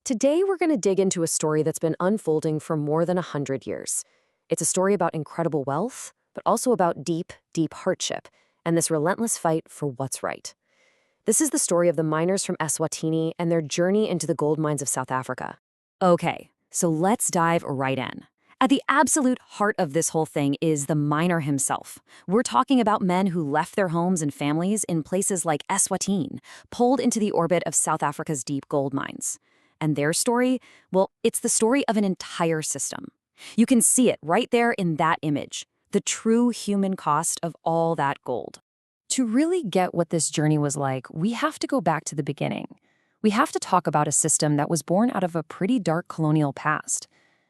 Today, we're going to dig into a story that's been unfolding for more than 100 years. It's a story about incredible wealth, but also about deep, deep hardship, and this relentless fight for what's right. This is the story of the miners from Eswatini and their journey into the gold mines of South Africa. Okay, so let's dive right in. At the absolute heart of this whole thing is the miner himself. We're talking about men who left their homes and families in places like Eswatini, pulled into the orbit of South Africa's deep gold mines. And their story, well, it's the story of an entire system. You can see it right there in that image, the true human cost of all that gold. To really get what this journey was like, we have to go back to the beginning. We have to talk about a system that was born out of a pretty dark colonial past.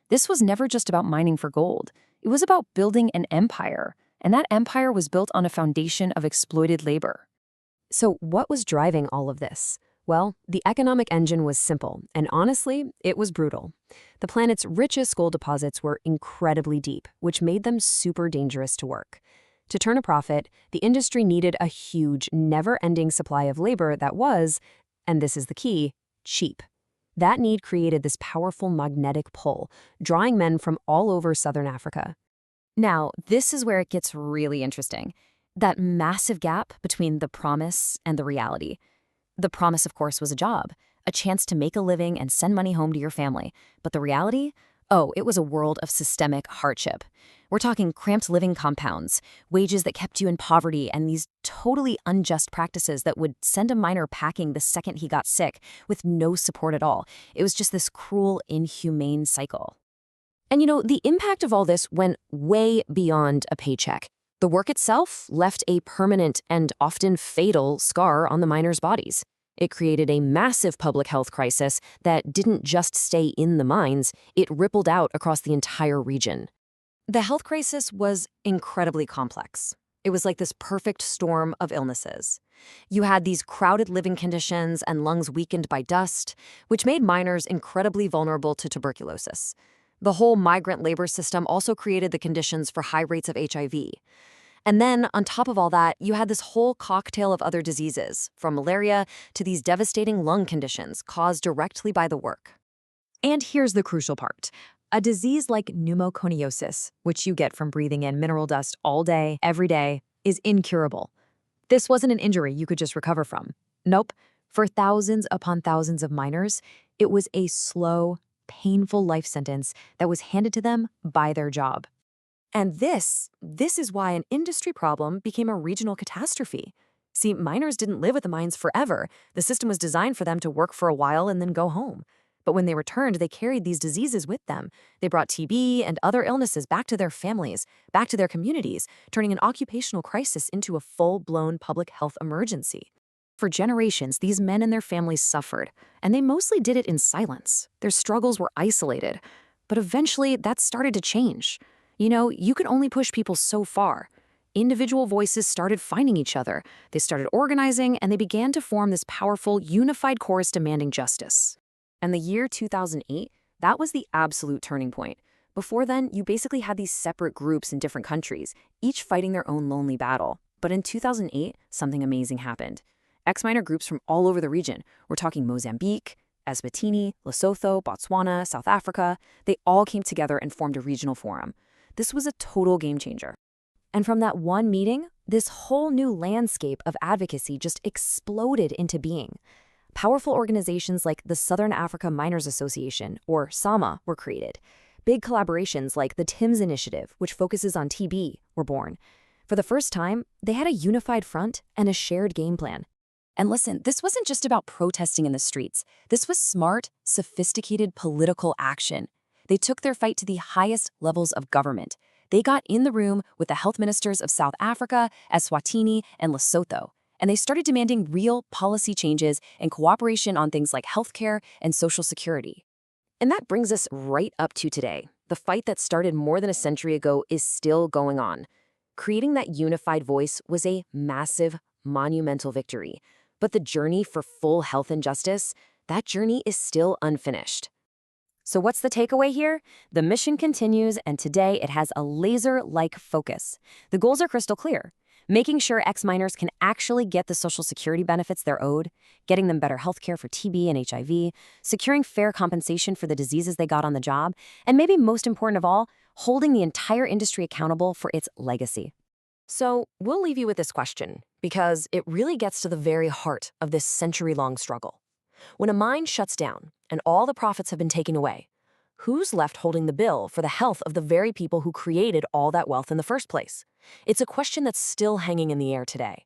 This was never just about mining for gold. It was about building an empire, and that empire was built on a foundation of exploited labor. So what was driving all of this? Well, the economic engine was simple, and honestly, it was brutal. The planet's richest gold deposits were incredibly deep, which made them super dangerous to work. To turn a profit, the industry needed a huge, never-ending supply of labor that was, and this is the key, cheap. That need created this powerful magnetic pull, drawing men from all over southern Africa. Now, this is where it gets really interesting. That massive gap between the promise and the reality. The promise, of course, was a job, a chance to make a living and send money home to your family. But the reality? Oh, it was a world of systemic hardship. We're talking cramped living compounds, wages that kept you in poverty, and these totally unjust practices that would send a miner packing the second he got sick with no support at all. It was just this cruel, inhumane cycle. And the impact of all this went way beyond a paycheck. The work itself left a permanent and often fatal scar on the miners' bodies. It created a massive public health crisis that didn't just stay in the mines, it rippled out across the entire region. The health crisis was incredibly complex. It was like this perfect storm of illnesses. You had these crowded living conditions and lungs weakened by dust, which made miners incredibly vulnerable to tuberculosis. The whole migrant labor system also created the conditions for high rates of HIV. And then, on top of all that, you had this whole cocktail of other diseases, from malaria to these devastating lung conditions caused directly by the work. And here's the crucial part. A disease like pneumoconiosis, which you get from breathing in mineral dust all day, every day, is incurable. This wasn't an injury you could just recover from. Nope. For thousands upon thousands of miners, it was a slow, painful life sentence that was handed to them by their job. And this is why an industry problem became a regional catastrophe. See, miners didn't live at the mines forever. The system was designed for them to work for a while and then go home. But when they returned, they carried these diseases with them. They brought TB and other illnesses back to their families, back to their communities, turning an occupational crisis into a full-blown public health emergency. For generations, these men and their families suffered, and they mostly did it in silence. Their struggles were isolated. But eventually, that started to change. You could only push people so far. Individual voices started finding each other. They started organizing, and they began to form this powerful, unified chorus demanding justice. And the year 2008, that was the absolute turning point. Before then, you basically had these separate groups in different countries, each fighting their own lonely battle. But in 2008, something amazing happened. Ex-miner groups from all over the region, we're talking Mozambique, Eswatini, Lesotho, Botswana, South Africa, they all came together and formed a regional forum. This was a total game changer. And from that one meeting, this whole new landscape of advocacy just exploded into being. Powerful organizations like the Southern Africa Miners Association, or SAMA, were created. Big collaborations like the TIMS Initiative, which focuses on TB, were born. For the first time, they had a unified front and a shared game plan. And listen, this wasn't just about protesting in the streets. This was smart, sophisticated political action. They took their fight to the highest levels of government. They got in the room with the health ministers of South Africa, Eswatini, and Lesotho, and they started demanding real policy changes and cooperation on things like healthcare and social security. And that brings us right up to today. The fight that started more than a century ago is still going on. Creating that unified voice was a massive, monumental victory. But the journey for full health and justice, that journey is still unfinished. So what's the takeaway here? The mission continues, and today it has a laser-like focus. The goals are crystal clear. making sure ex-miners can actually get the Social Security benefits they're owed, getting them better health care for TB and HIV, securing fair compensation for the diseases they got on the job, and maybe most important of all, holding the entire industry accountable for its legacy. So we'll leave you with this question, because it really gets to the very heart of this century-long struggle. When a mine shuts down and all the profits have been taken away, who's left holding the bill for the health of the very people who created all that wealth in the first place? It's a question that's still hanging in the air today.